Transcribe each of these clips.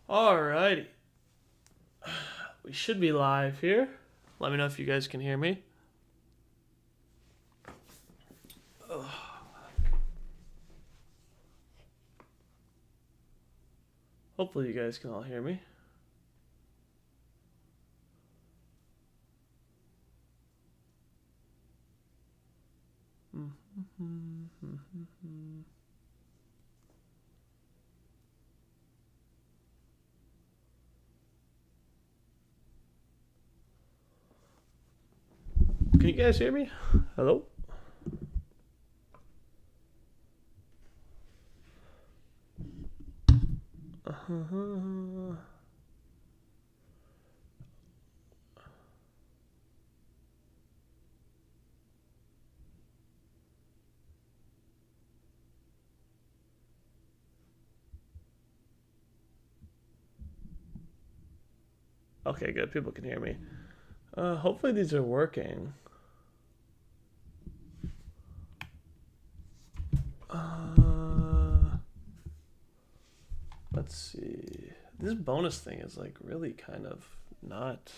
Alrighty. We should be live here. Let me know if you guys can hear me. Hopefully you guys can all hear me. Can you guys hear me? Hello? Okay, good. People can hear me. Hopefully these are working. Let's see. This bonus thing is like really kind of not.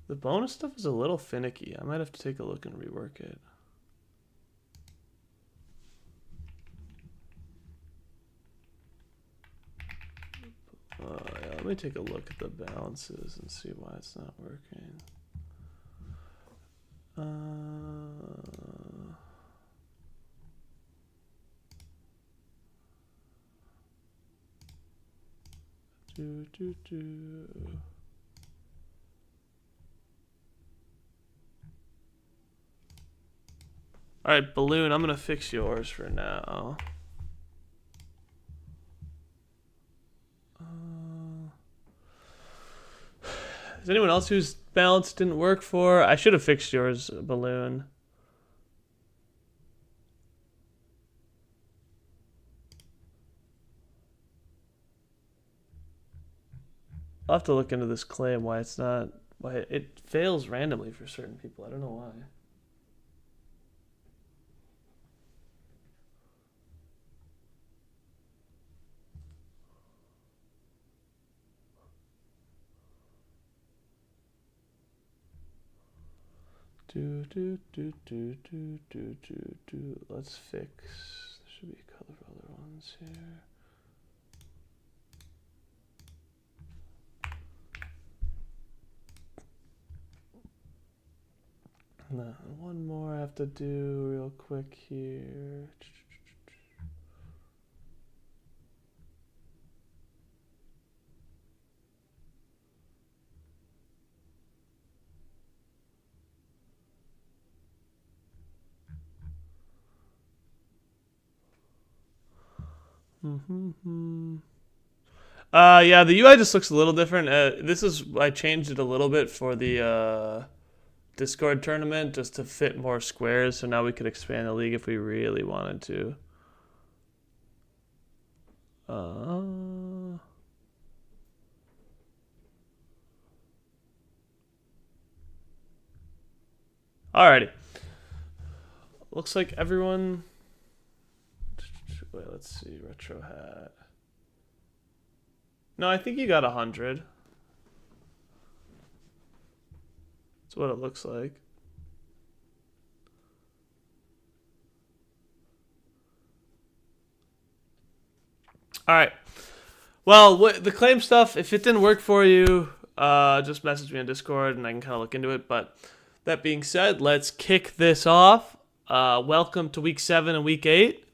The bonus stuff is a little finicky. I might have to take a look and rework it. Yeah, let me take a look at the balances and see why it's not working. All right, Balloon, I'm gonna fix yours for now. Is anyone else whose balance didn't work for? I should have fixed yours, Balloon. I'll have to look into this claim why it's not, why it fails randomly for certain people. I don't know why. Let's fix. There should be a couple of other ones here. No, one more I have to do real quick here. Yeah, the UI just looks a little different. I changed it a little bit for the Discord tournament just to fit more squares, so now we could expand the league if we really wanted to. Alrighty. Looks like everyone. Wait, let's see. Retro hat. No, I think you got 100. That's what it looks like. All right. Well, the claim stuff, if it didn't work for you, just message me on Discord and I can kind of look into it. But that being said, let's kick this off. Welcome to week 7 and week 8.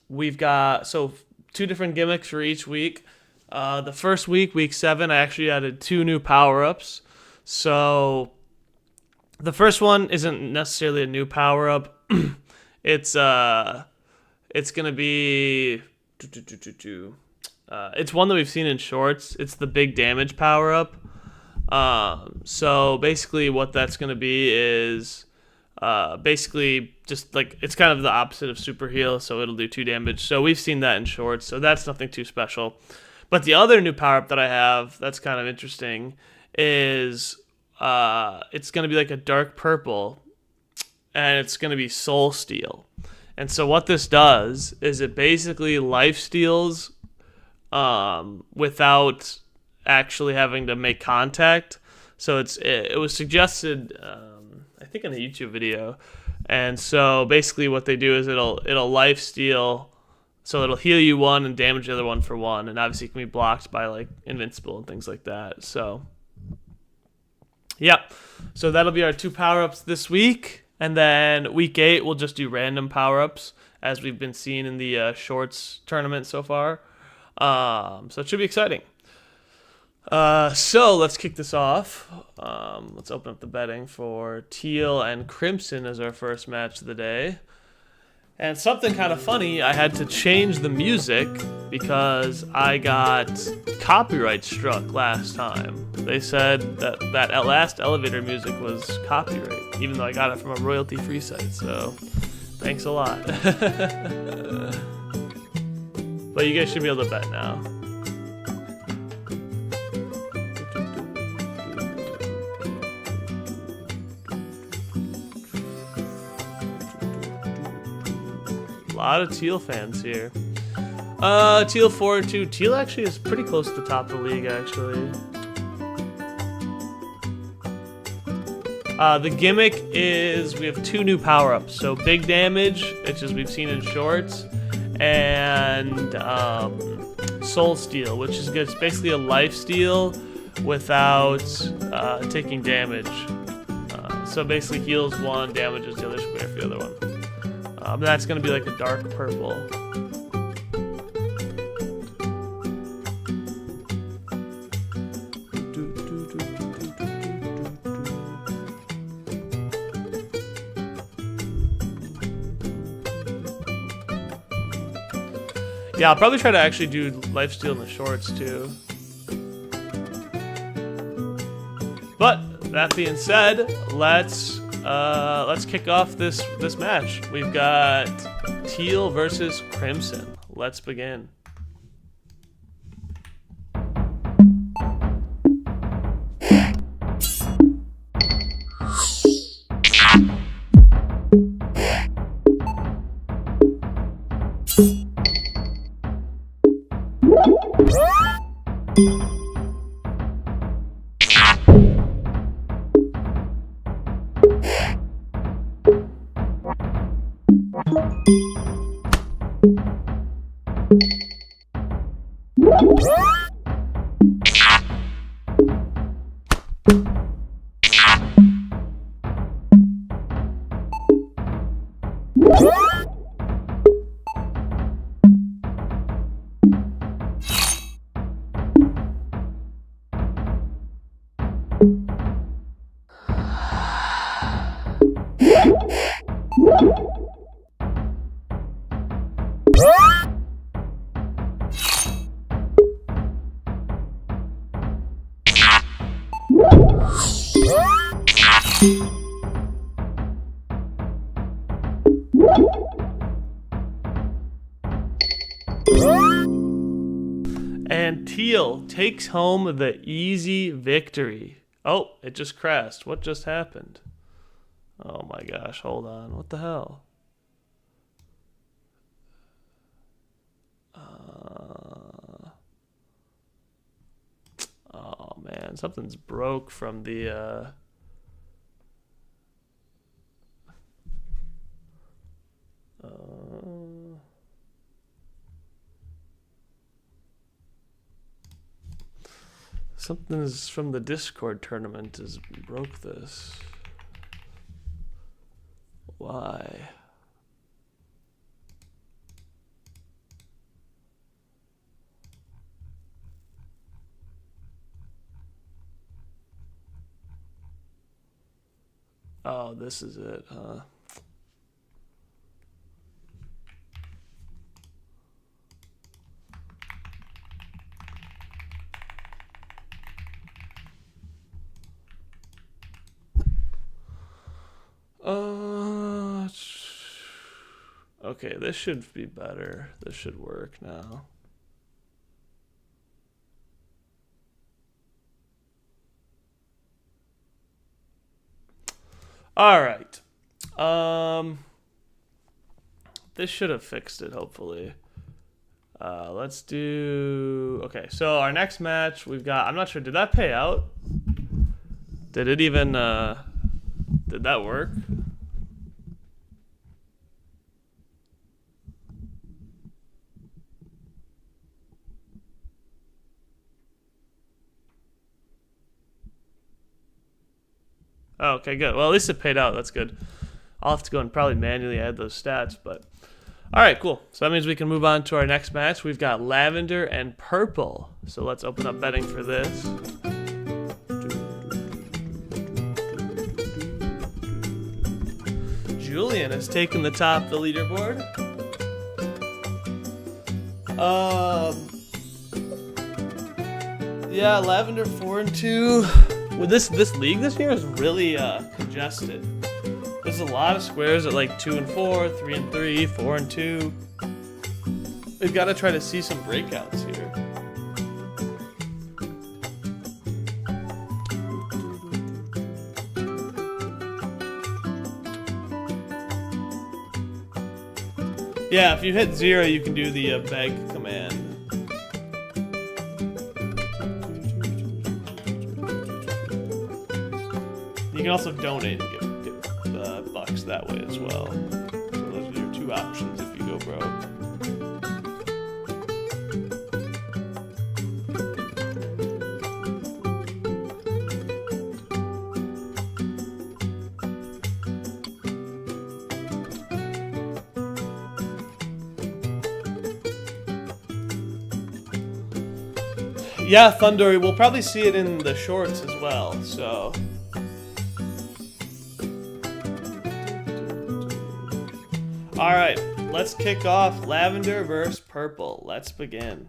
We've got 2 different gimmicks for each week. The first week, week 7, I actually added 2 new power-ups. So the first one isn't necessarily a new power-up. It's gonna be it's one that we've seen in shorts. It's the big damage power-up. So basically what that's gonna be is basically just like it's kind of the opposite of super heal, so it'll do 2 damage. So we've seen that in shorts, so that's nothing too special. But the other new power up that I have that's kind of interesting is it's gonna be like a dark purple, and it's going to be Soul Steal. And so what this does is it basically life steals without actually having to make contact. So it was suggested, I think, in a YouTube video. And so basically what they do is it'll life steal, so it'll heal you one and damage the other one for one, and obviously it can be blocked by like invincible and things like that. So yep. So that'll be our 2 power-ups this week. And then week 8, we'll just do random power-ups, as we've been seeing in the shorts tournament so far. So it should be exciting. So let's kick this off. Let's open up the betting for Teal and Crimson as our first match of the day. And something kind of funny, I had to change the music because I got copyright struck last time. They said that last elevator music was copyright, even though I got it from a royalty-free site, so thanks a lot. But you guys should be able to bet now. A lot of Teal fans here. Teal 4-2. Teal actually is pretty close to the top of the league, actually. The gimmick is we have 2 new power-ups. So big damage, which is we've seen in shorts, and Soul Steal, which is good. It's basically a life steal without taking damage. So basically heals one, damages the other square for the other one. That's going to be like a dark purple. Yeah, I'll probably try to actually do lifesteal in the shorts too. But that being said, let's kick off this match. We've got Teal versus Crimson. Let's begin. And Teal takes home the easy victory. Oh, it just crashed. What just happened? Oh my gosh, hold on. What the hell? Oh man, something's broke from the something's from the Discord tournament has broke this. Why? Oh, this is it, huh? Okay, this should be better. This should work now. All right. This should have fixed it, hopefully. Let's do... Okay, so our next match, we've got... I'm not sure, did that pay out? Did it even... Did that work? Oh, okay, good. Well, at least it paid out. That's good. I'll have to go and probably manually add those stats, but... Alright, cool. So that means we can move on to our next match. We've got lavender and purple. So let's open up betting for this. Julian has taken the top of the leaderboard. Yeah, lavender 4-2. Well, this league this year is really congested. There's a lot of squares at like 2-4, 3-3, 4-2. We've got to try to see some breakouts here. Yeah, if you hit 0, you can do the beg command. You can also donate and give bucks that way as well. So those are your two options if you go broke. Yeah, Thunder, we'll probably see it in the shorts as well, so... Alright, let's kick off lavender versus purple. Let's begin.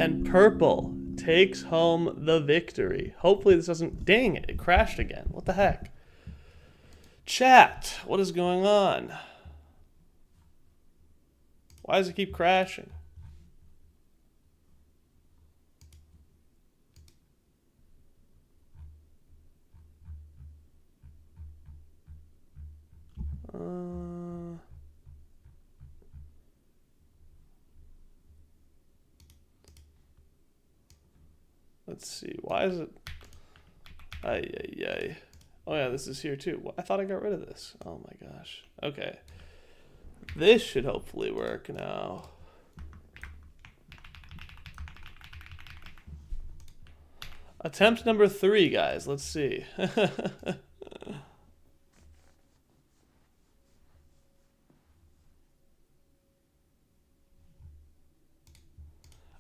And purple takes home the victory. Hopefully this doesn't... Dang it, it crashed again. What the heck? Chat, what is going on? Why does it keep crashing? Let's see. Why is it? Ay. Oh yeah, this is here too. I thought I got rid of this. Oh my gosh. Okay. This should hopefully work now. Attempt number 3, guys. Let's see.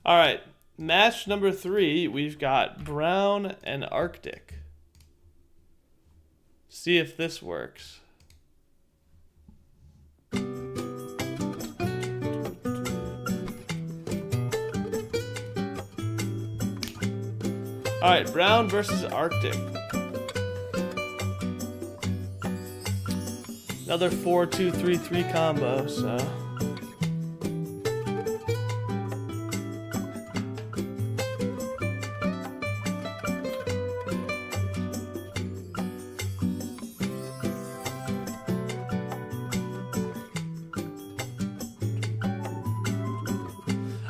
All right. Match number 3, we've got brown and Arctic. See if this works. All right, brown versus Arctic. Another 4-2-3-3 combo, so.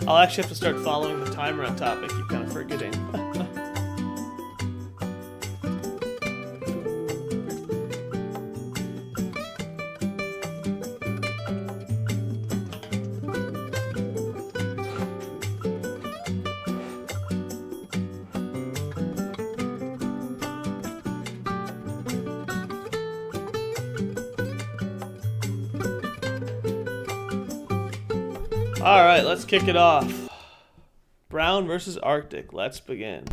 I'll actually have to start following the timer on top. I keep kind of forgetting. All right, let's kick it off. Brown versus Arctic. Let's begin.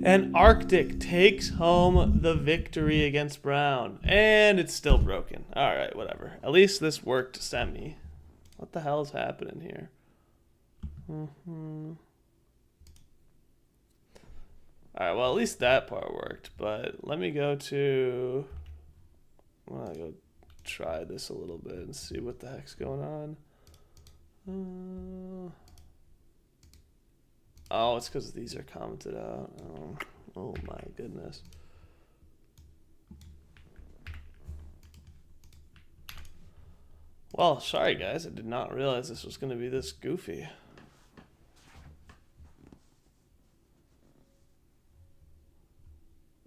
And Arctic takes home the victory against Brown. And it's still broken. Alright, whatever. At least this worked semi. What the hell is happening here? Alright, well, at least that part worked. But let me go to... I'm going to go try this a little bit and see what the heck's going on. Oh, it's because these are commented out. Oh my goodness. Well, sorry guys, I did not realize this was going to be this goofy.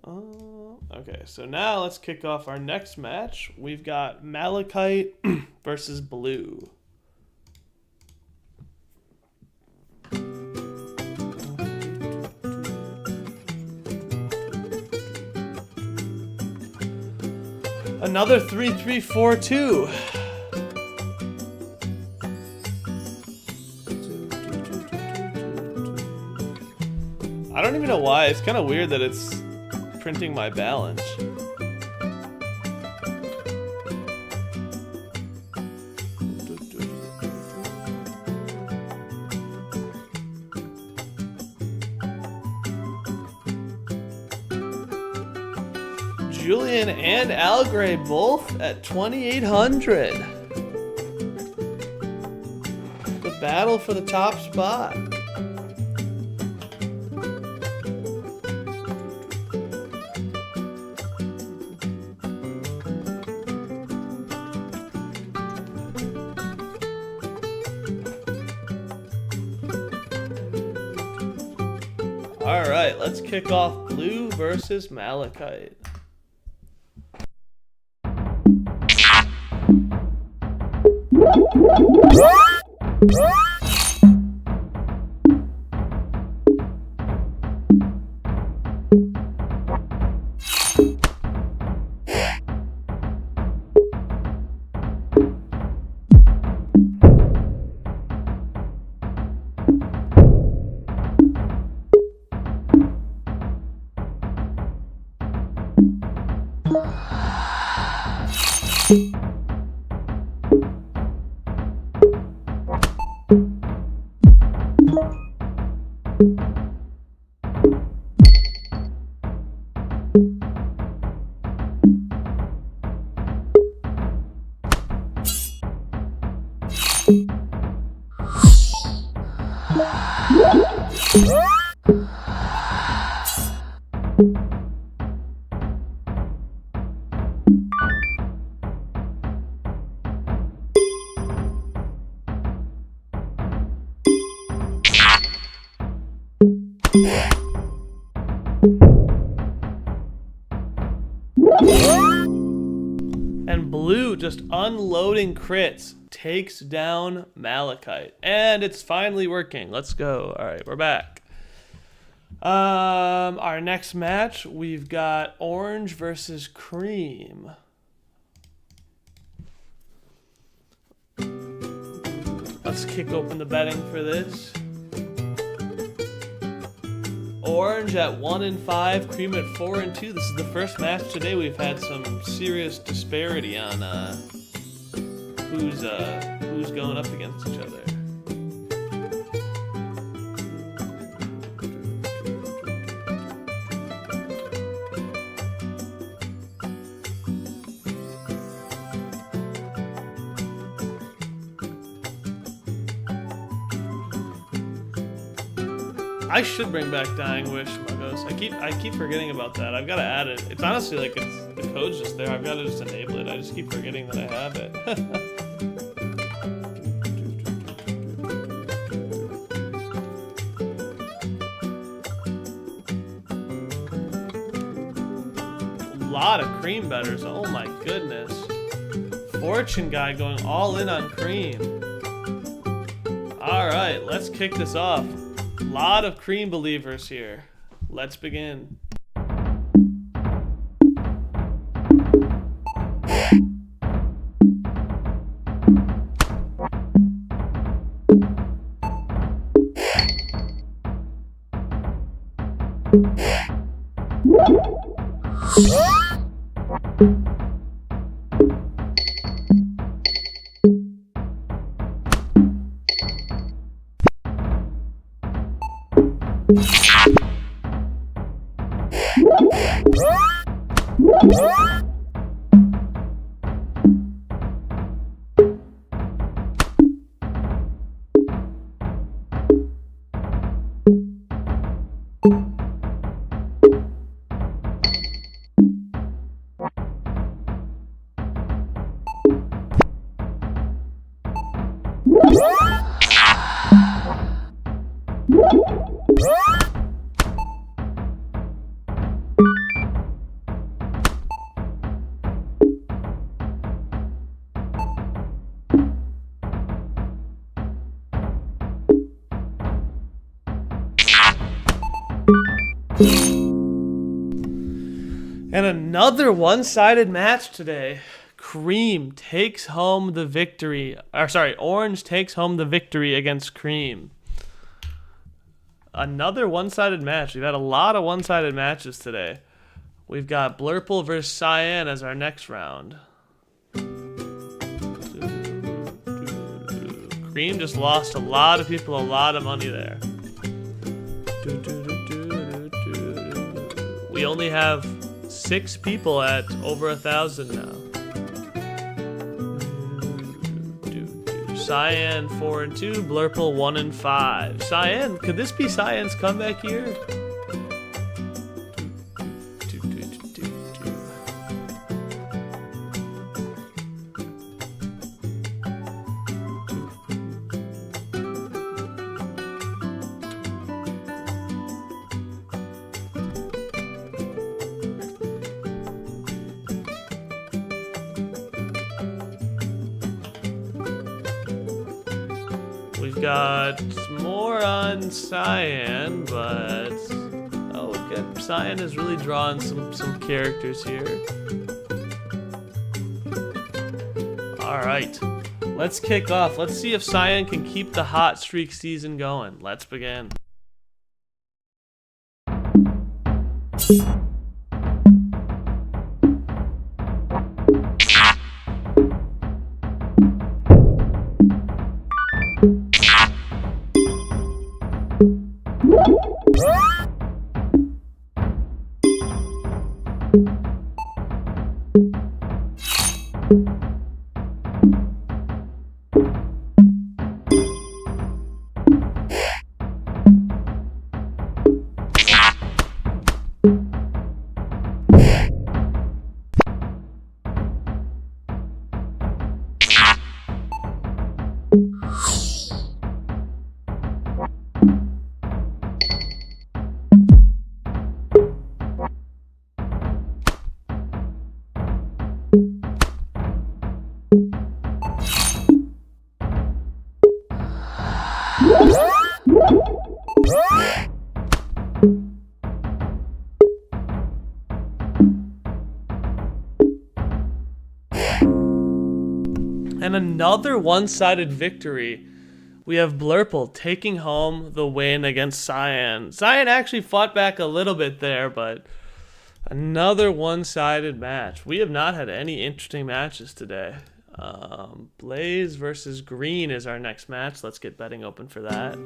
Okay, so now let's kick off our next match. We've got Malachite versus Blue. Another 3-3-4-2. I don't even know why. It's kind of weird that it's printing my balance. Julian and Algray both at 2,800. The battle for the top spot. All right, let's kick off Blue versus Malachite. And blue just unloading crits takes down Malachite. And it's finally working. Let's go. All right, we're back. Our next match, we've got orange versus cream. Let's kick open the betting for this. Orange at 1-5, cream at 4-2. This is the first match today. We've had some serious disparity on who's going up against each other. I should bring back Dying Wish, Muggos. I keep forgetting about that. I've got to add it. It's honestly like the code's just there. I've got to just enable it. I just keep forgetting that I have it. A lot of cream betters. Oh my goodness. Fortune Guy going all in on cream. All right, let's kick this off. Lot of cream believers here. Let's begin. And another one-sided match today. Cream takes home the victory. Orange takes home the victory against Cream. Another one-sided match. We've had a lot of one-sided matches today. We've got Blurple versus Cyan as our next round. Cream just lost a lot of people a lot of money there. We only have 6 people at over 1,000 now. Cyan 4-2, Blurple 1-5. Cyan, could this be Cyan's comeback here? We've got more on Cyan, but oh, okay. Cyan is really drawing some characters here. All right, let's kick off. Let's see if Cyan can keep the hot streak season going. Let's begin. And another one-sided victory. We have Blurple taking home the win against Cyan. Cyan actually fought back a little bit there, but another one-sided match. We have not had any interesting matches today. Blaze versus Green is our next match. Let's get betting open for that.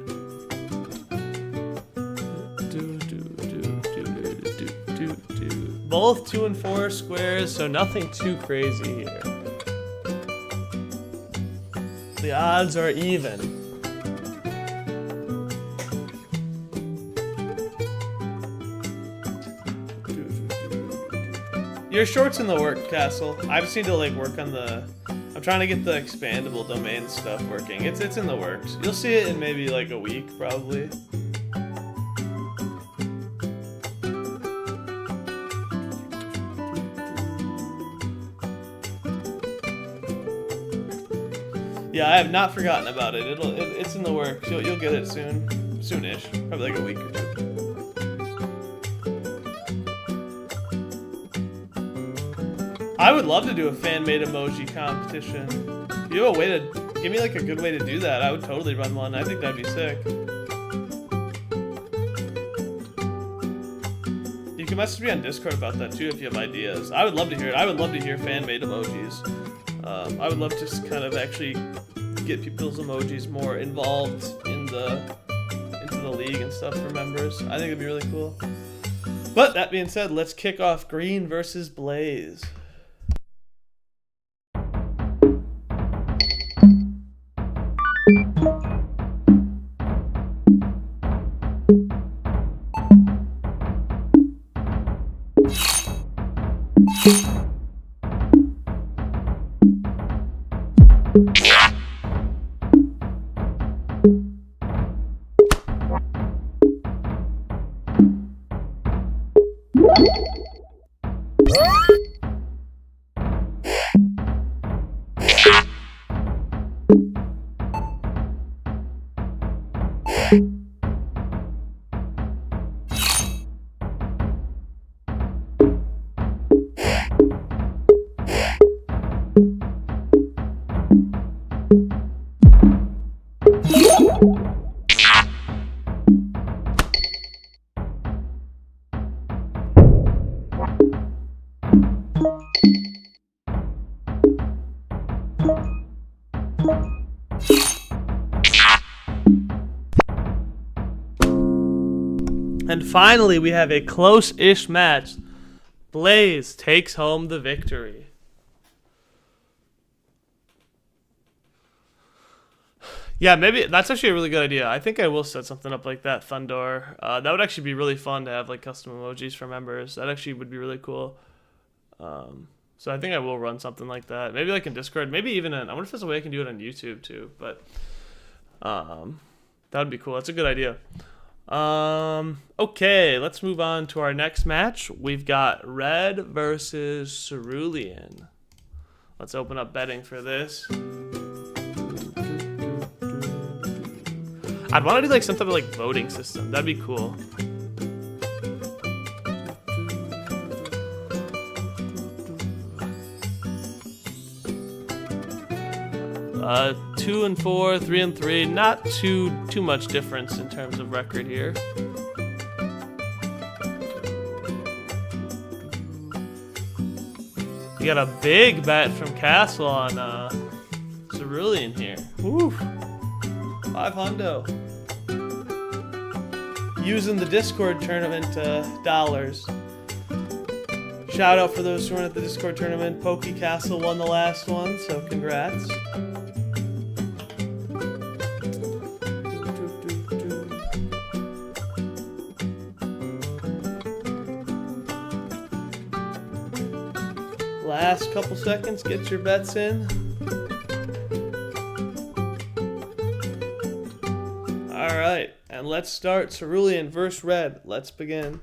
Both 2 and 4 squares, so nothing too crazy here. The odds are even. Your short's in the work, Castle. I just need to like work on the. I'm trying to get the expandable domain stuff working. It's in the works. You'll see it in maybe like a week, probably. Yeah, I have not forgotten about it. It's in the works. You'll get it soon, soonish, probably like a week or two. I would love to do a fan-made emoji competition. If you have a way to give me like a good way to do that, I would totally run one. I think that'd be sick. You can message me on Discord about that too if you have ideas. I would love to hear it. I would love to hear fan-made emojis. I would love to just kind of actually get people's emojis more involved into the league and stuff for members. I think it'd be really cool. But that being said, let's kick off Green versus Blaze. And finally, we have a close-ish match. Blaze takes home the victory. Yeah, maybe that's actually a really good idea. I think I will set something up like that, Thundor. That would actually be really fun to have like custom emojis for members. That actually would be really cool. So I think I will run something like that. Maybe like in Discord. Maybe even I wonder if there's a way I can do it on YouTube too. But that would be cool. That's a good idea. Okay, let's move on to our next match. We've got Red versus Cerulean. Let's open up betting for this. I'd want to do like some type of like voting system. That'd be cool. Uh, 2 and 4, 3 and 3. Not too much difference in terms of record here. You got a big bet from Castle on Cerulean here. Woo! 5 hundo. Using the Discord tournament dollars. Shout out for those who weren't at the Discord tournament. Pokey Castle won the last one, so congrats. Last couple seconds, get your bets in. All right, and let's start Cerulean versus Red. Let's begin.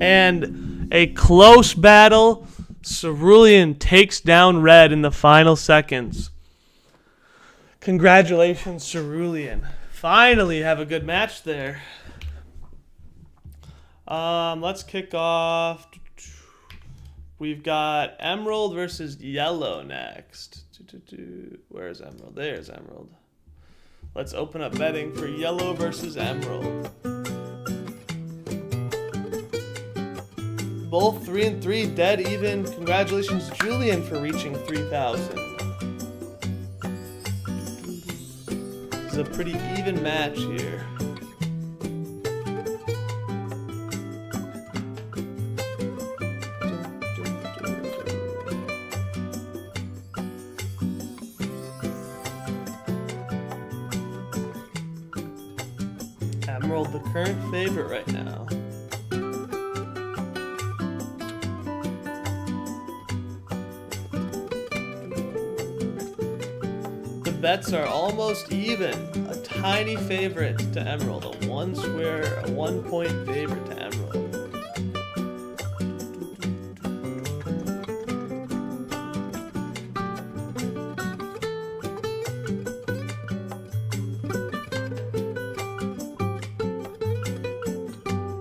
And a close battle. Cerulean takes down Red in the final seconds. Congratulations, Cerulean. Finally have a good match there. Let's kick off. We've got Emerald versus Yellow next. Where's Emerald? There's Emerald. Let's open up betting for Yellow versus Emerald. Both 3-3, dead even. Congratulations, Julian, for reaching 3,000. This is a pretty even match here. Emerald, the current favorite right now. Bets are almost even. A tiny favorite to Emerald. A 1 point favorite to Emerald.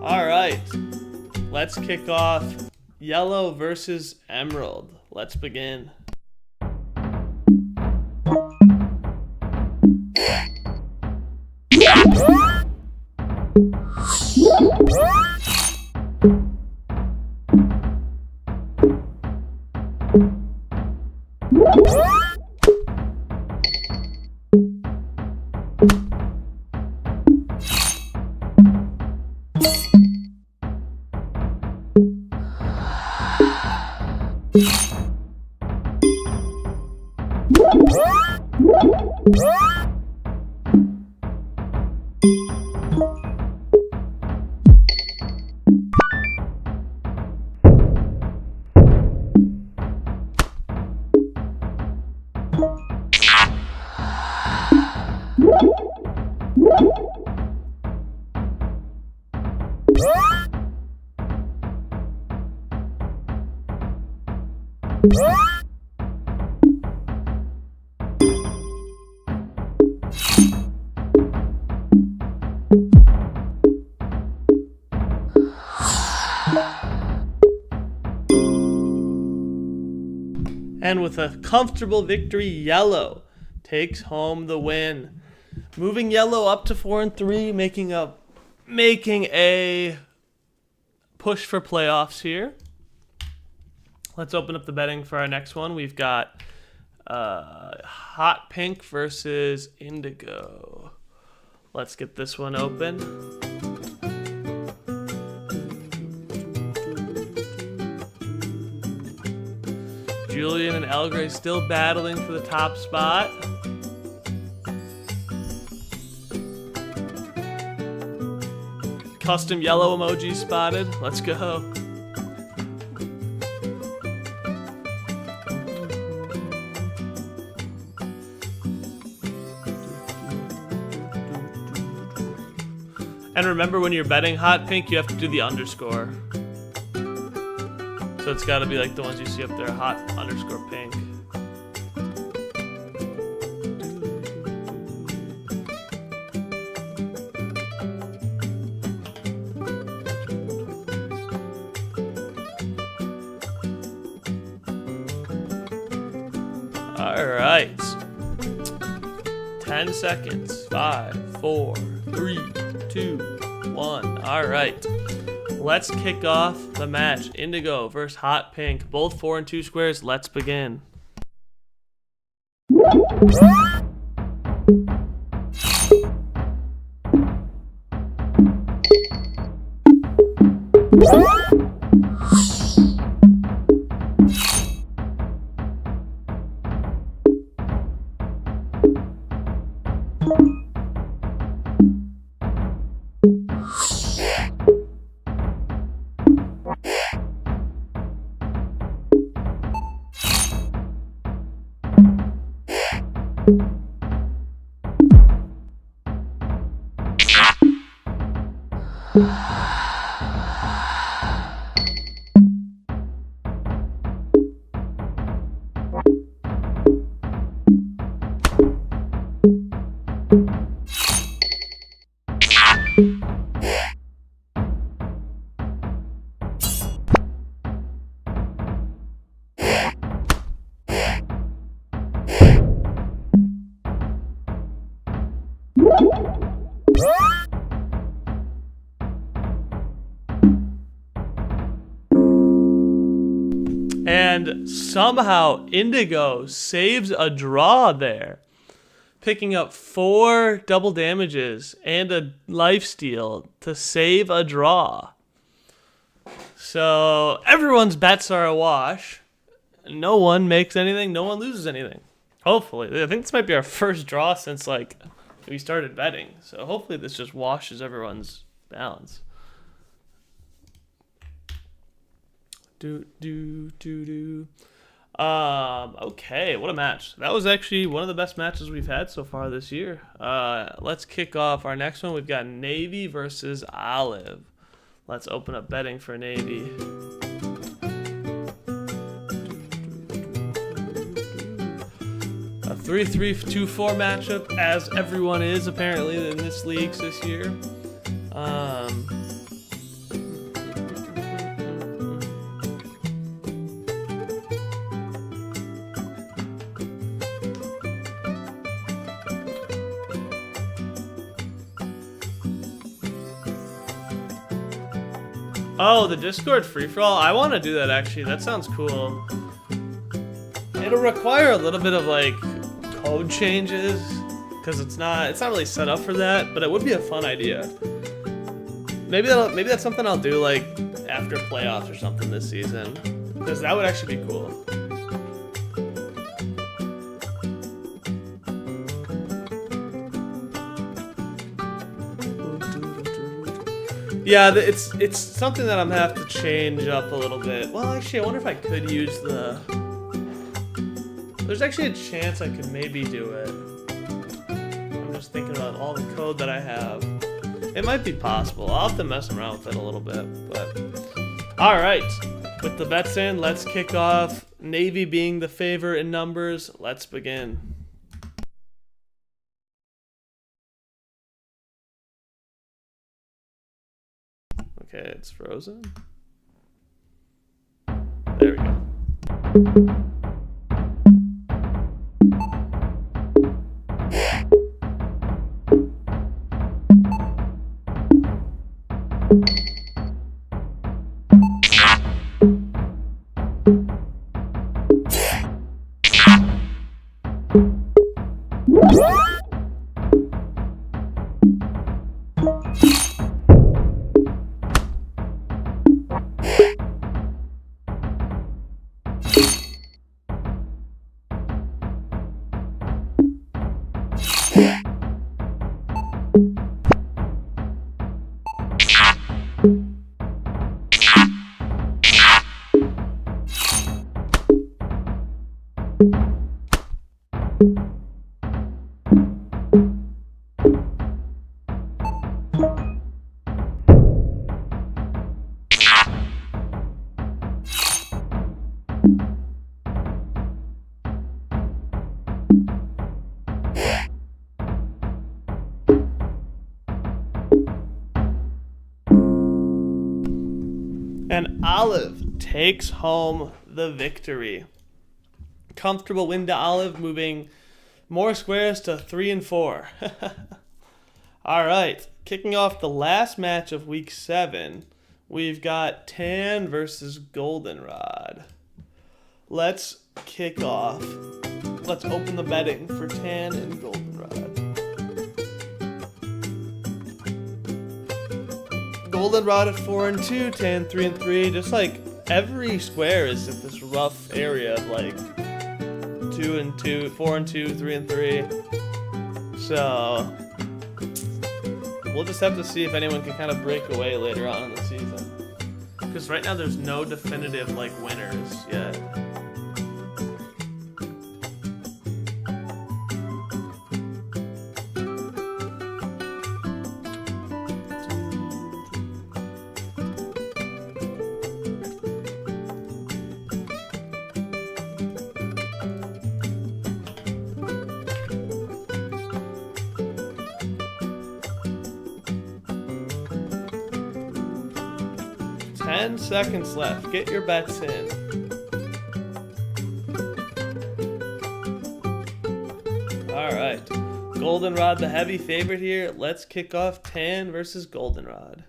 All right. Let's kick off Yellow versus Emerald. Let's begin. And with a comfortable victory, Yellow takes home the win. Moving Yellow up to 4-3, making a push for playoffs here. Let's open up the betting for our next one. We've got Hot Pink versus Indigo. Let's get this one open. Julian and Elgray still battling for the top spot. Custom yellow emoji spotted. Let's go. And remember, when you're betting hot pink, you have to do the underscore. So it's got to be like the ones you see up there, hot underscore pink. All right. 10 seconds. 5, 4, 3, 2, 1. All right. Let's kick off the match. Indigo versus Hot Pink. Both 4 and 2 squares. Let's begin. And somehow Indigo saves a draw there, picking up 4 double damages and a lifesteal to save a draw. So everyone's bets are a wash. No one makes anything, no one loses anything. Hopefully. I think this might be our first draw since like we started betting. So hopefully this just washes everyone's balance. Okay, what a match. That was actually one of the best matches we've had so far this year. Let's kick off our next one. We've got Navy versus Olive. Let's open up betting for Navy. A 3-3-2-4 matchup, as everyone is apparently in this league this year. Oh, the Discord free-for-all? I want to do that, actually. That sounds cool. It'll require a little bit of, like, code changes, because it's not really set up for that, but it would be a fun idea. Maybe that's something I'll do, like, after playoffs or something this season, because that would actually be cool. Yeah, it's something that I'm gonna have to change up a little bit. Well, actually, I wonder if I could use the... There's actually a chance I could maybe do it. I'm just thinking about all the code that I have. It might be possible. I'll have to mess around with it a little bit, but... Alright, with the bets in, let's kick off. Navy being the favor in numbers, let's begin. Okay, it's frozen. There we go. And Olive takes home the victory. Comfortable win to Olive, moving more squares to 3 and 4. All right, kicking off the last match of week 7, we've got Tan versus Goldenrod. Let's kick off. Let's open the betting for Tan and Goldenrod. Goldenrod at 4 and 2, Tan 3 and 3. Just like every square is in this rough area of like 2 and 2, 4 and 2, 3 and 3. So we'll just have to see if anyone can kind of break away later on in the season. Because right now there's no definitive like winners yet. Ten seconds left. Get your bets in. All right. Goldenrod, the heavy favorite here. Let's kick off Tan versus Goldenrod.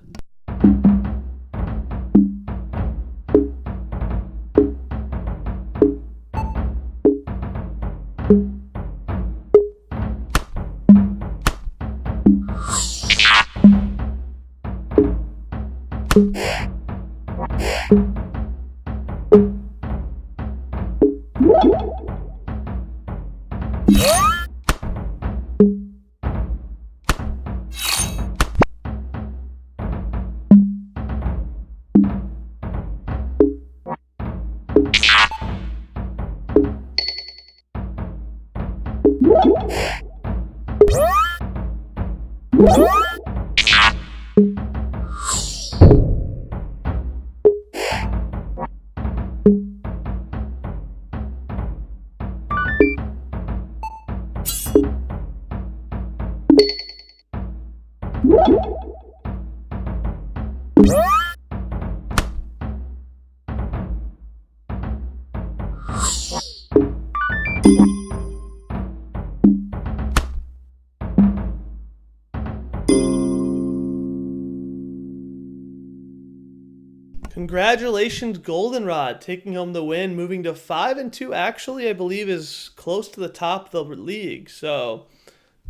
Congratulations, Goldenrod, taking home the win, moving to 5 and 2. Actually, I believe is close to the top of the league. So,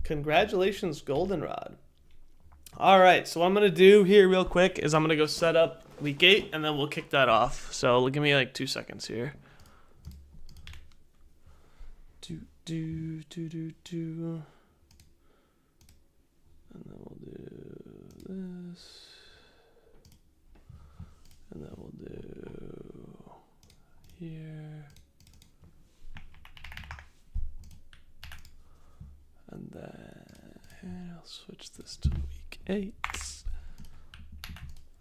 congratulations, Goldenrod. All right, so what I'm gonna do here real quick is I'm gonna go set up week 8, and then we'll kick that off. So, give me like 2 seconds here. And then we'll do this. And then we'll do here. And then I'll switch this to week 8.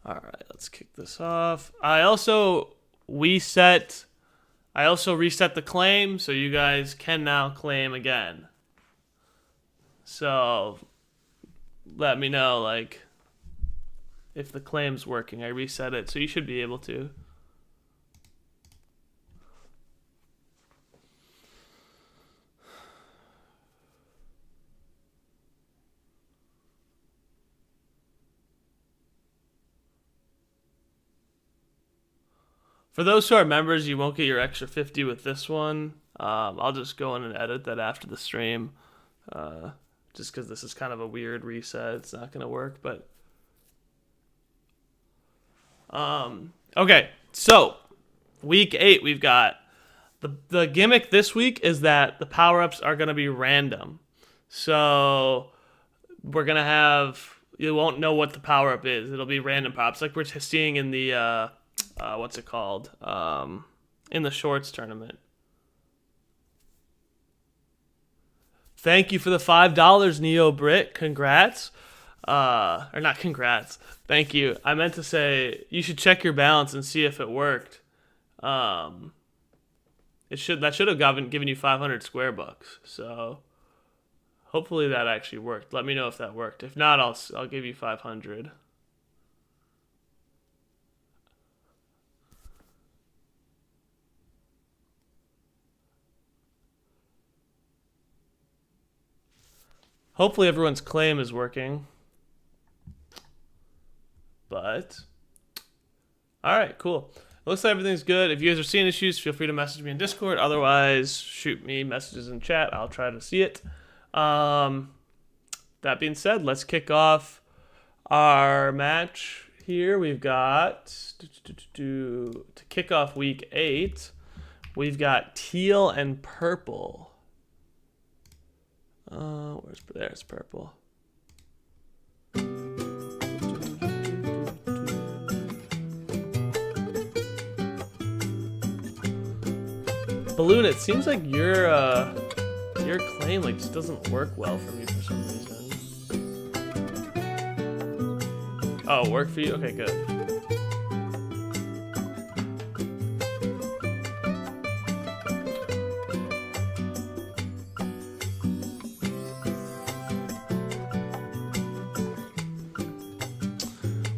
All right, let's kick this off. I also reset the claim, so you guys can now claim again. So let me know, like, if the claim's working. I reset it, so you should be able to. For those who are members, you won't get your extra 50 with this one. I'll just go in and edit that after the stream. Just because this is kind of a weird reset. It's not going to work, but... Okay, so week 8 we've got the gimmick this week is that the power-ups are going to be random. So we're going to have, you won't know what the power-up is. It'll be random pops like we're seeing in the what's it called? In the shorts tournament. Thank you for the $5, Neo Brit. Congrats. Or not congrats. Thank you. I meant to say you should check your balance and see if it worked. That should have given you 500 square bucks. So hopefully that actually worked. Let me know if that worked. If not, I'll give you 500. Hopefully everyone's claim is working. But, all right, cool. It looks like everything's good. If you guys are seeing issues, feel free to message me in Discord. Otherwise, shoot me messages in chat. I'll try to see it. That being said, let's kick off our match here. We've got, to kick off week 8, we've got teal and purple. There's purple. Balloon, it seems like your claim like just doesn't work well for me for some reason. Oh, work for you? Okay, good.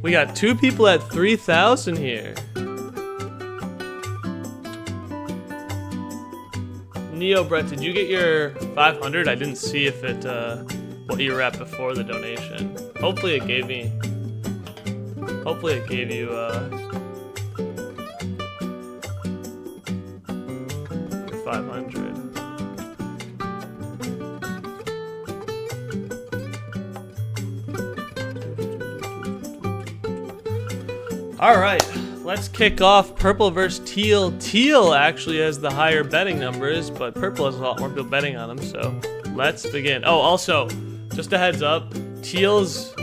We got 2 people at 3,000 here. Neo Brett, did you get your 500? I didn't see if it what you were at before the donation. Hopefully it gave you your 500. All right, let's kick off purple versus teal. Teal actually has the higher betting numbers, but purple has a lot more people betting on them, so let's begin. Oh, also, just a heads up, teal's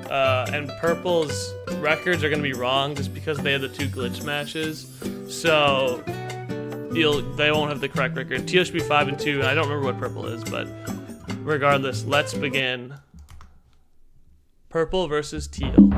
and purple's records are going to be wrong just because they had the 2 glitch matches, so they won't have the correct record. Teal should be 5-2, and I don't remember what purple is, but regardless, let's begin. Purple versus teal.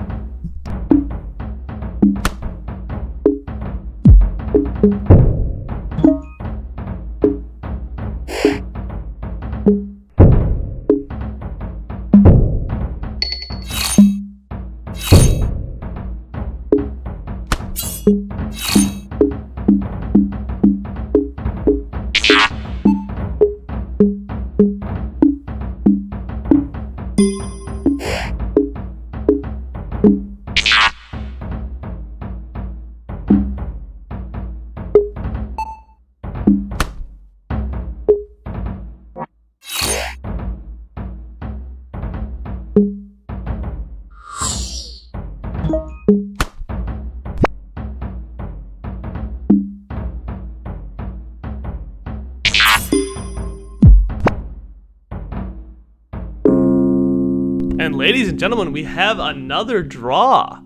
And ladies and gentlemen, we have another draw.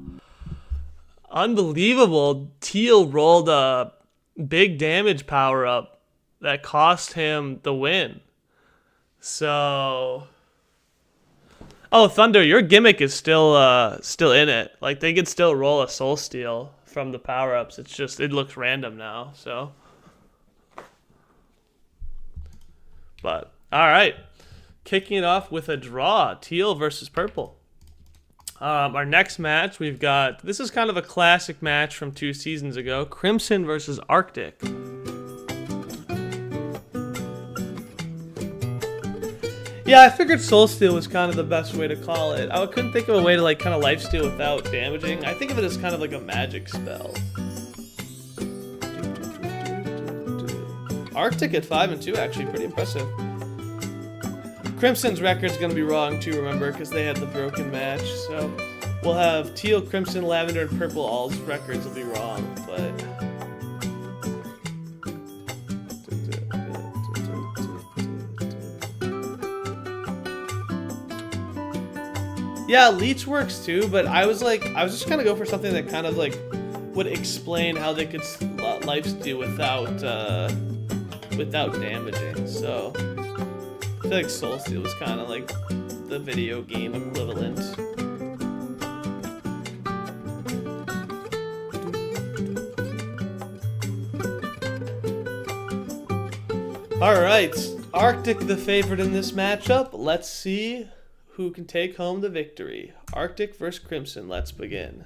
Unbelievable. Teal rolled a big damage power up that cost him the win. So, oh, Thunder, your gimmick is still in it. Like, they could still roll a soul steal from the power ups. It's just it looks random now. So, but all right. Kicking it off with a draw, teal versus purple. Our next match, we've got, this is kind of a classic match from 2 seasons ago, Crimson versus Arctic. Yeah, I figured Soul Steal was kind of the best way to call it. I couldn't think of a way to like kind of lifesteal without damaging. I think of it as kind of like a magic spell. Arctic at 5-2, actually pretty impressive. Crimson's record's going to be wrong too, remember, because they had the broken match. So we'll have teal, crimson, lavender, and purple. All's records will be wrong, but yeah, Leech works too. But I was just gonna go for something that kind of like would explain how they could lifesteal without damaging. So I feel like Soul Steal was kind of like the video game equivalent. Alright, Arctic the favorite in this matchup. Let's see who can take home the victory. Arctic versus Crimson, let's begin.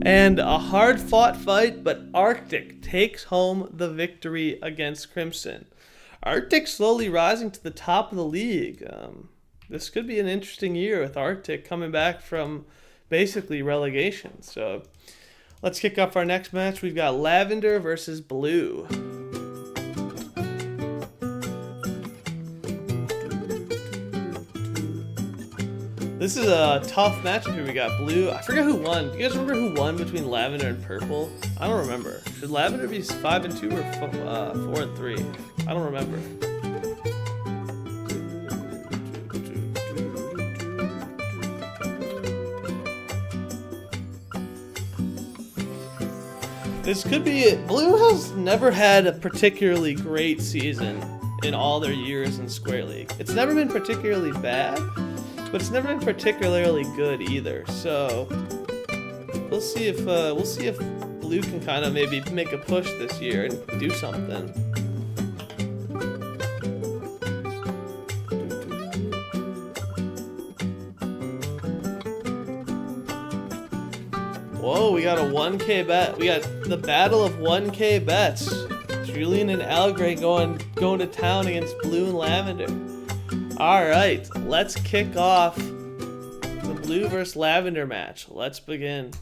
And a hard-fought fight, but Arctic takes home the victory against Crimson. Arctic slowly rising to the top of the league. This could be an interesting year with Arctic coming back from basically relegation. So let's kick off our next match. We've got Lavender versus Blue. This is a tough matchup here. We got Blue. I forget who won. Do you guys remember who won between Lavender and Purple? I don't remember. Should Lavender be 5-2 or 4-3? I don't remember. This could be it. Blue has never had a particularly great season in all their years in Square League. It's never been particularly bad, but it's never been particularly good either. So we'll see if Blue can kind of maybe make a push this year and do something. Whoa, we got a 1K bet. We got the battle of 1K bets. Julian and Algray going to town against Blue and Lavender. All right, let's kick off the Blue versus Lavender match. Let's begin.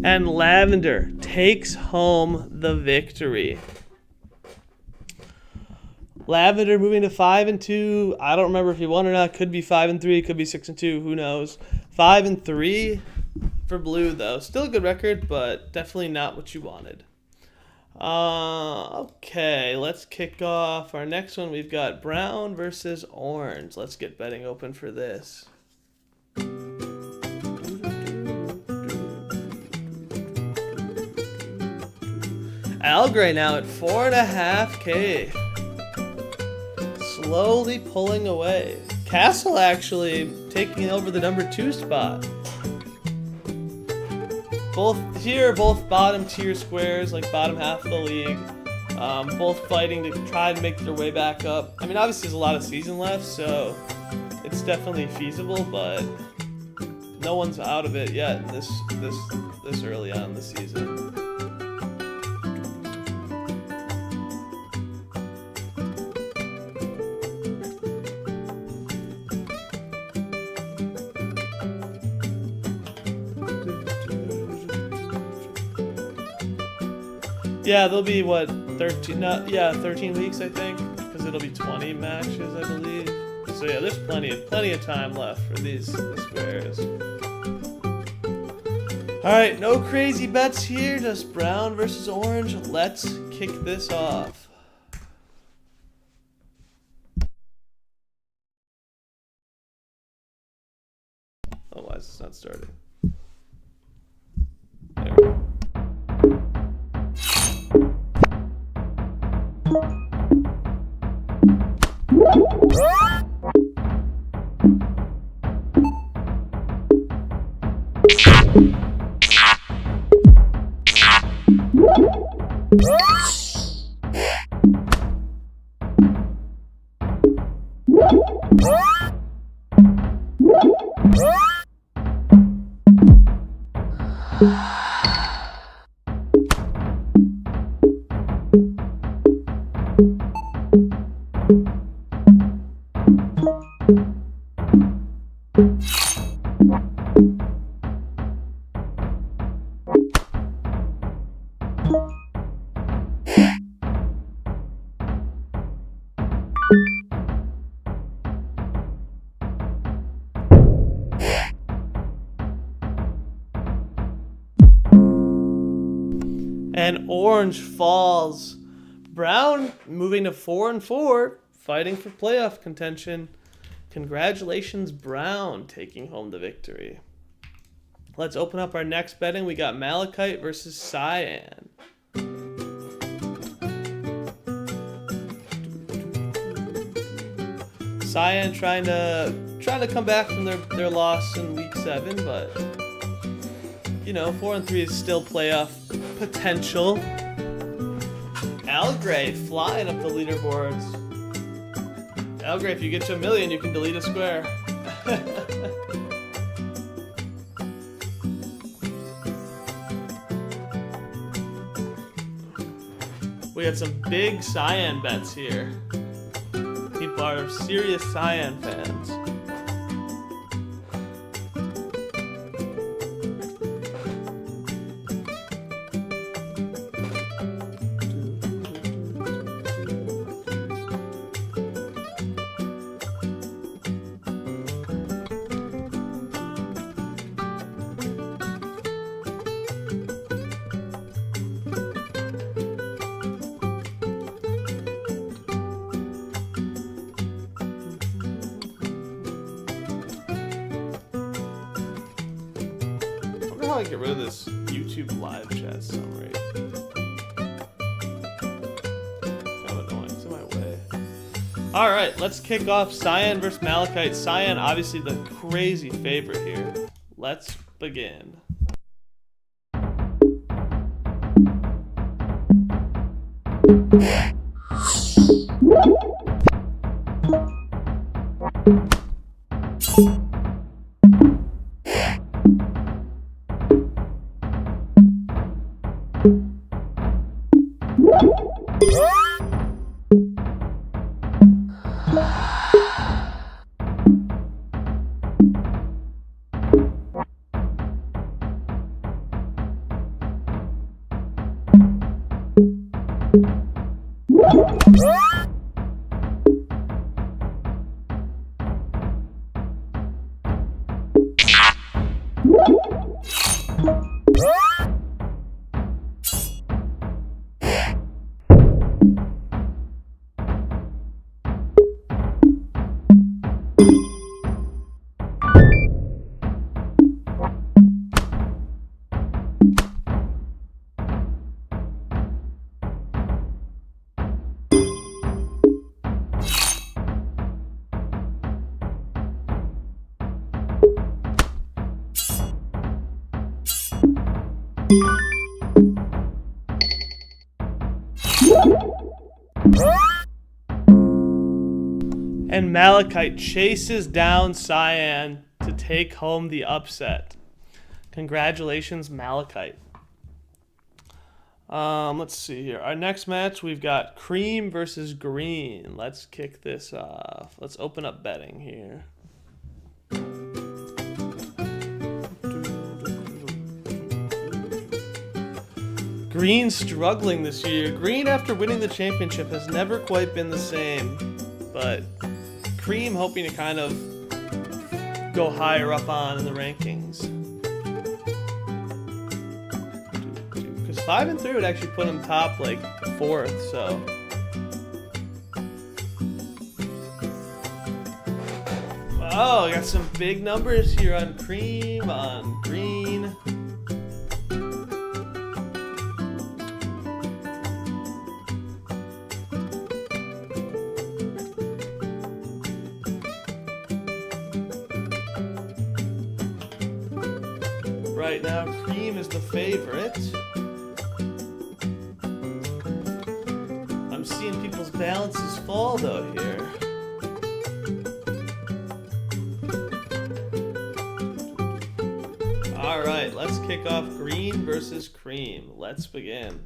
And Lavender takes home the victory. Lavender moving to 5-2. I don't remember if he won or not. Could be 5-3. Could be 6-2. Who knows? 5-3 for Blue though. Still a good record, but definitely not what you wanted. Okay, let's kick off our next one. We've got Brown versus Orange. Let's get betting open for this. Algray now at 4.5K. Slowly pulling away. Castle actually taking over the number 2 spot. Both bottom tier squares, like bottom half of the league. Both fighting to try to make their way back up. I mean, obviously there's a lot of season left, so it's definitely feasible, but no one's out of it yet this early on in the season. Yeah, there'll be what, 13 weeks I think, because it'll be 20 matches I believe. So yeah, there's plenty of time left for these squares. All right, no crazy bets here, just Brown versus Orange. Let's kick this off. Oh, why is this not starting? There we go. And orange falls. Brown moving to 4-4, fighting for playoff contention. Congratulations, Brown, taking home the victory. Let's open up our next betting. We got Malachite versus Cyan. Cyan trying to come back from their loss in week 7, but you know, 4-3 is still playoff potential. Algray flying up the leaderboards. Algray, if you get to 1 million, you can delete a square. We got some big Cyan bets here. People are serious Cyan fans. How I get rid of this YouTube live chat summary. Kind of annoying, it's in my way. Alright, let's kick off Cyan versus Malachite. Cyan, obviously the crazy favorite here. Let's begin. And Malachite chases down Cyan to take home the upset. Congratulations, Malachite. Let's see here. Our next match, we've got Cream versus Green. Let's kick this off. Let's open up betting here. Green struggling this year. Green, after winning the championship, has never quite been the same. But Cream hoping to kind of go higher up on in the rankings. Because 5-3 would actually put him top, like, 4th, so. Wow, got some big numbers here on Cream, on Green. Right now, Cream is the favorite. I'm seeing people's balances fall though here. Alright, let's kick off Green versus Cream. Let's begin.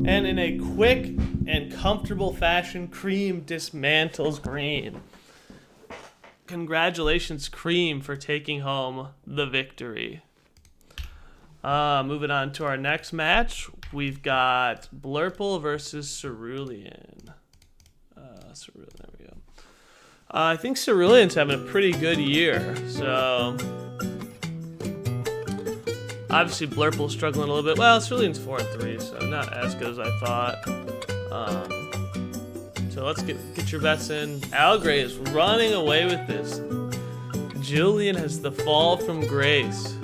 And in a quick and comfortable fashion, Cream dismantles Green. Congratulations, Cream, for taking home the victory. Moving on to our next match, we've got Blurple versus Cerulean. There we go. I think Cerulean's having a pretty good year, so obviously Blurple's struggling a little bit. Well, Cerulean's 4-3, so not as good as I thought. So let's get your bets in. Algray is running away with this. Julian has the fall from grace.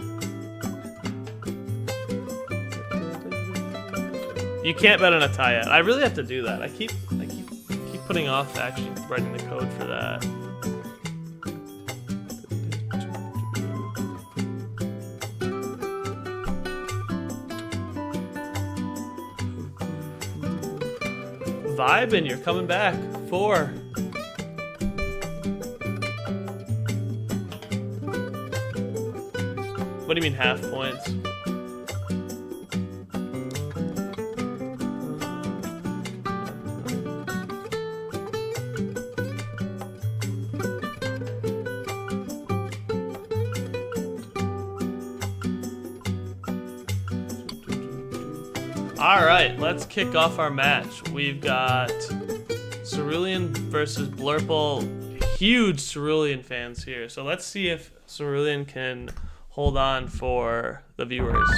You can't bet on a tie yet. I really have to do that. I keep putting off actually writing the code for that. Vibin', you're coming back. 4. What do you mean half points? Alright, let's kick off our match. We've got Cerulean versus Blurple. Huge Cerulean fans here. So let's see if Cerulean can hold on for the viewers.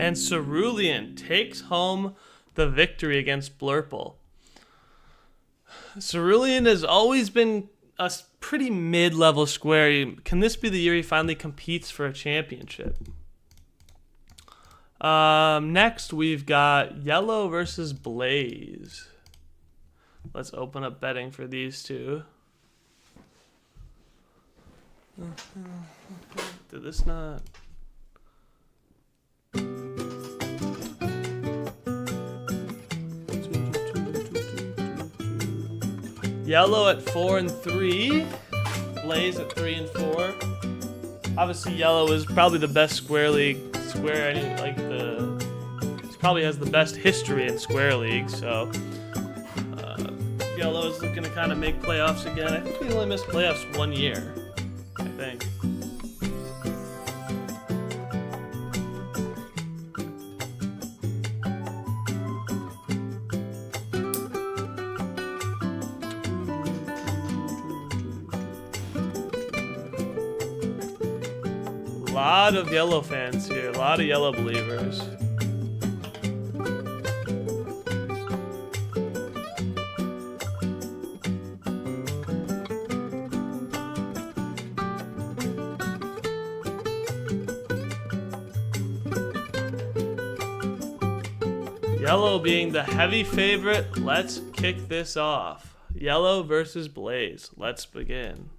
And Cerulean takes home the victory against Blurple. Cerulean has always been a pretty mid-level square. Can this be the year he finally competes for a championship? Next, we've got Yellow versus Blaze. Let's open up betting for these two. Did this not... Yellow at 4 and 3. Blaze at 3 and 4. Obviously, yellow is probably the best Square League. Probably has the best history in Square League. So yellow is looking to kind of make playoffs again. I think we only missed playoffs 1 year. I think. A lot of yellow fans here, a lot of yellow believers. Yellow being the heavy favorite, let's kick this off. Yellow versus Blaze, let's begin.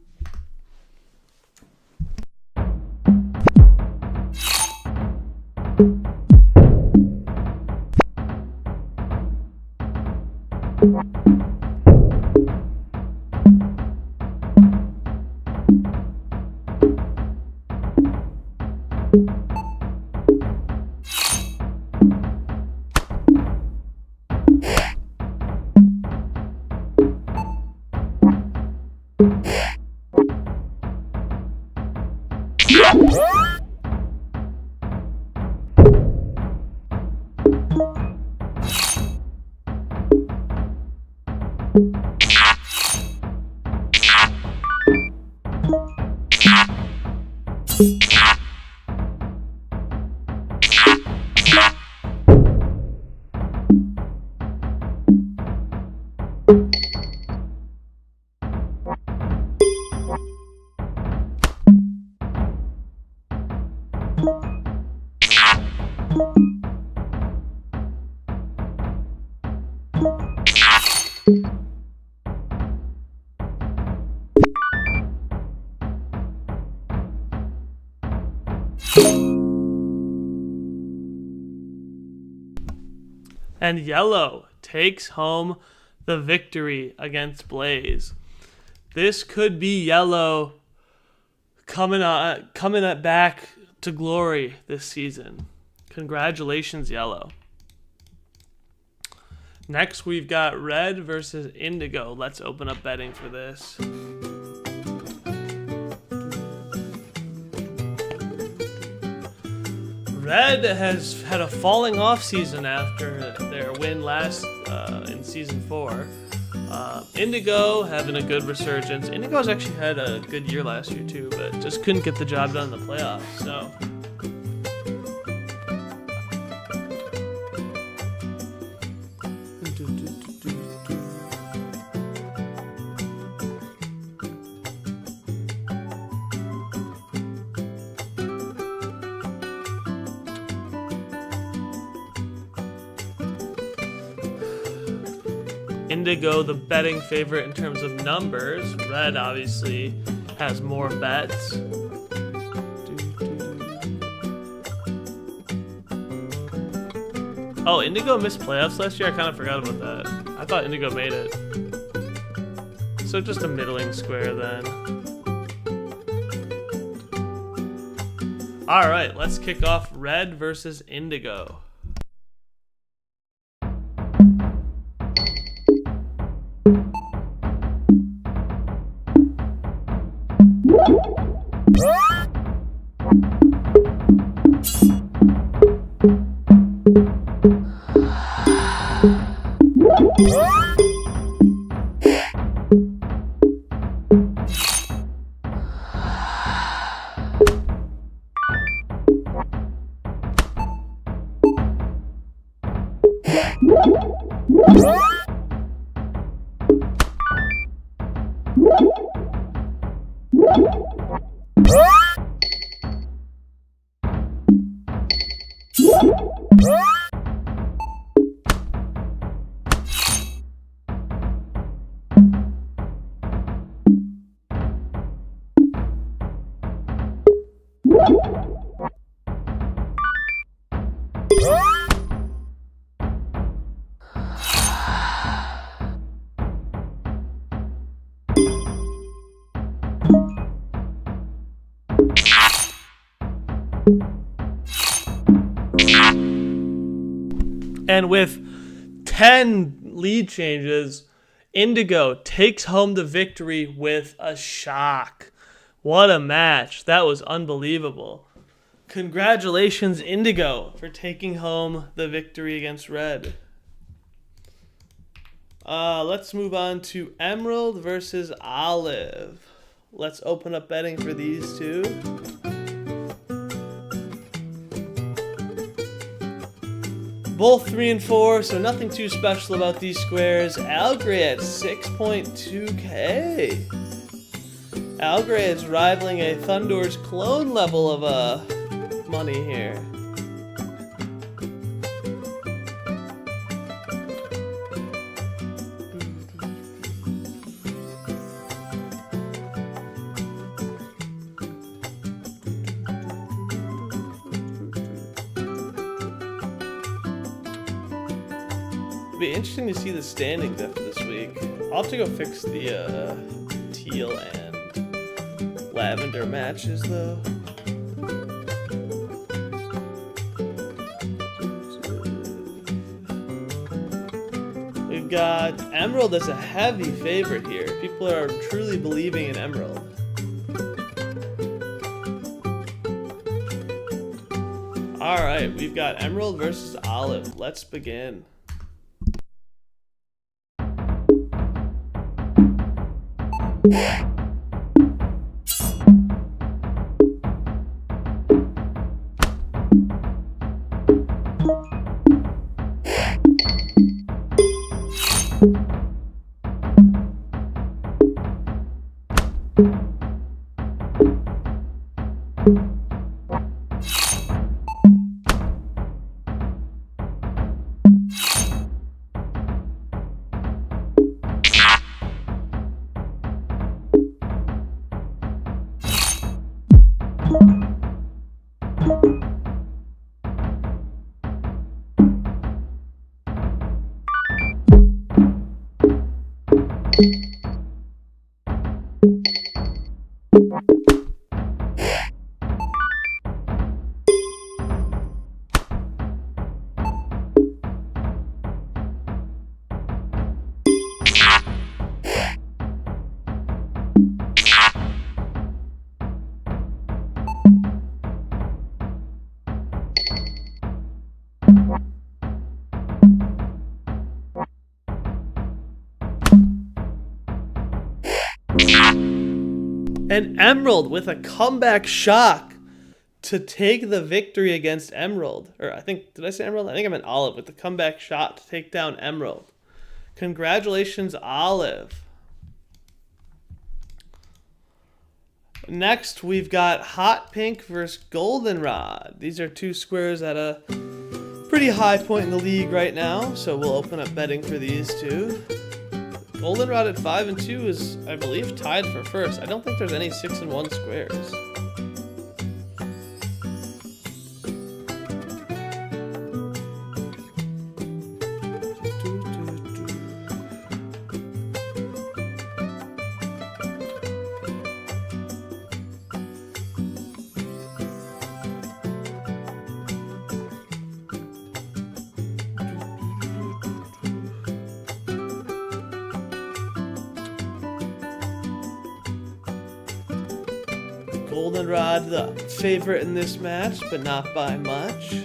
And yellow takes home the victory against Blaze. This could be yellow coming back to glory this season. Congratulations, yellow. Next, we've got red versus indigo. Let's open up betting for this. Red has had a falling off season after their win last in season 4. Indigo having a good resurgence. Indigo's actually had a good year last year too, but just couldn't get the job done in the playoffs. So Indigo, the betting favorite in terms of numbers. Red obviously has more bets. Oh, Indigo missed playoffs last year? I kind of forgot about that. I thought Indigo made it. So just a middling square then. Alright, let's kick off red versus indigo. And with 10 lead changes, Indigo takes home the victory with a shock. What a match. That was unbelievable. Congratulations, Indigo, for taking home the victory against Red. Let's move on to Emerald versus Olive. Let's open up betting for these two. Both 3 and 4, so nothing too special about these squares. Algray at 6.2k. Algray is rivaling a Thundur's clone level of money here. It'll be interesting to see the standings after this week. I'll have to go fix the teal and lavender matches though. We've got Emerald as a heavy favorite here. People are truly believing in Emerald. Alright, we've got Emerald versus Olive. Let's begin. And Emerald with a comeback shock to take the victory against Emerald. Or did I say Emerald? I think I meant Olive with the comeback shot to take down Emerald. Congratulations, Olive. Next, we've got Hot Pink versus Goldenrod. These are two squares at a pretty high point in the league right now, so we'll open up betting for these two. Goldenrod at 5 and 2 is, I believe, tied for first. I don't think there's any 6 and 1 squares. Goldenrod, the favorite in this match, but not by much.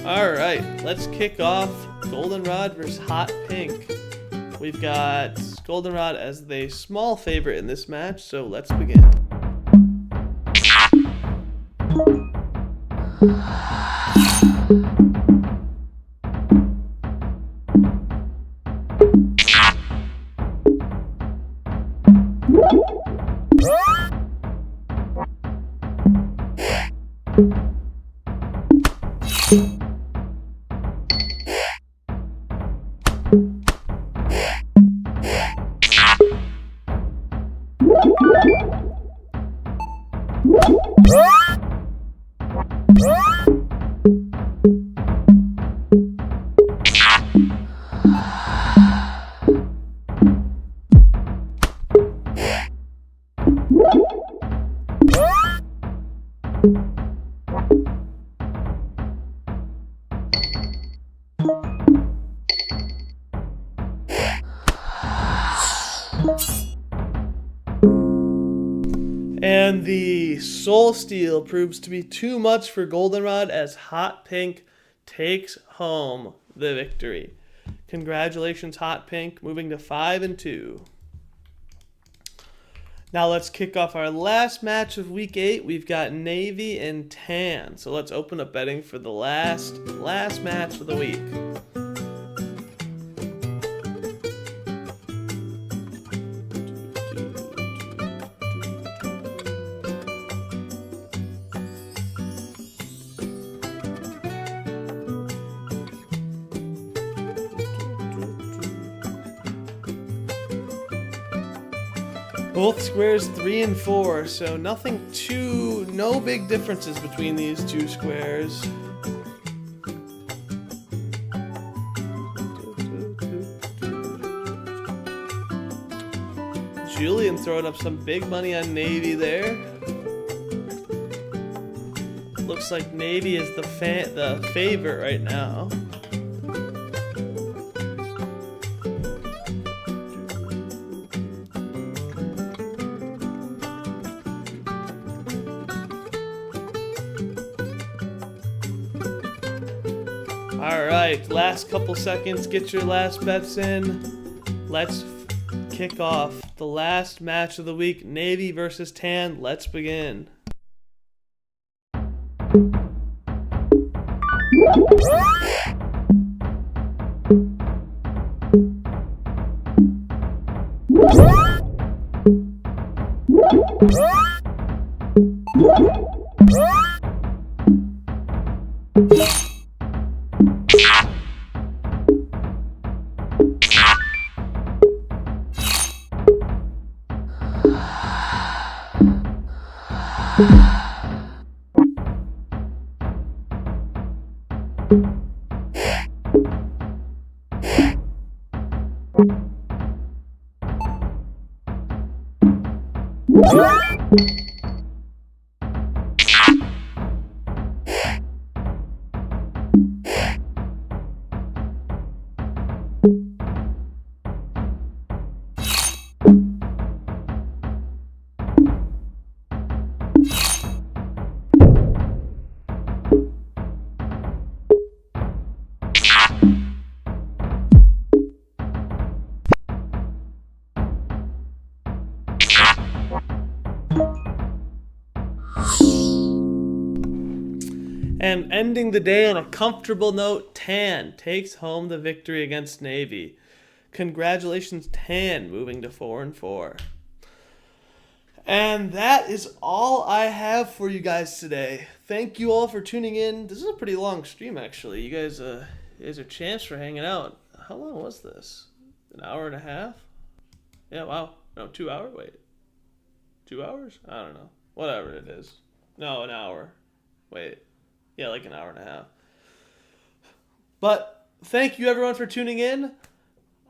Alright, let's kick off Goldenrod versus Hot Pink. We've got Goldenrod as the small favorite in this match, so let's begin. And the Soul Steal proves to be too much for Goldenrod as Hot Pink takes home the victory. Congratulations, Hot Pink, moving to 5-2. Now let's kick off our last match of Week 8. We've got Navy and Tan. So let's open up betting for the last match of the week. Both squares 3 and 4, so no big differences between these two squares. Julian throwing up some big money on Navy there. Looks like Navy is the favorite right now. Alright, last couple seconds, get your last bets in. Let's kick off the last match of the week, Navy versus Tan. Let's begin. And ending the day on a comfortable note, Tan takes home the victory against Navy. Congratulations, Tan, moving to 4-4. And that is all I have for you guys today. Thank you all for tuning in. This is a pretty long stream, actually. You guys are champs for hanging out. How long was this? An hour and a half? Yeah, wow. No, 2 hours? Wait. 2 hours? I don't know. Whatever it is. No, an hour. Wait. Yeah, like an hour and a half. But thank you everyone for tuning in.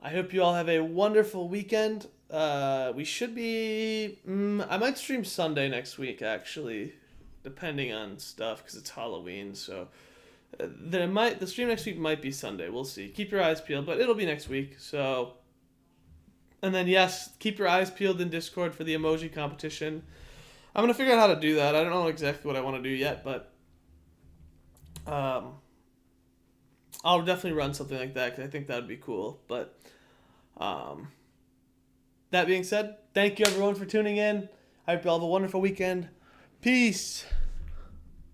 I hope you all have a wonderful weekend. We should be... I might stream Sunday next week, actually, depending on stuff, because it's Halloween. So the stream next week might be Sunday. We'll see. Keep your eyes peeled, but it'll be next week. So, and then yes, keep your eyes peeled in Discord for the emoji competition. I'm gonna figure out how to do that. I don't know exactly what I want to do yet, but I'll definitely run something like that because I think that would be cool. But that being said, thank you everyone for tuning in. I hope you all have a wonderful weekend. Peace.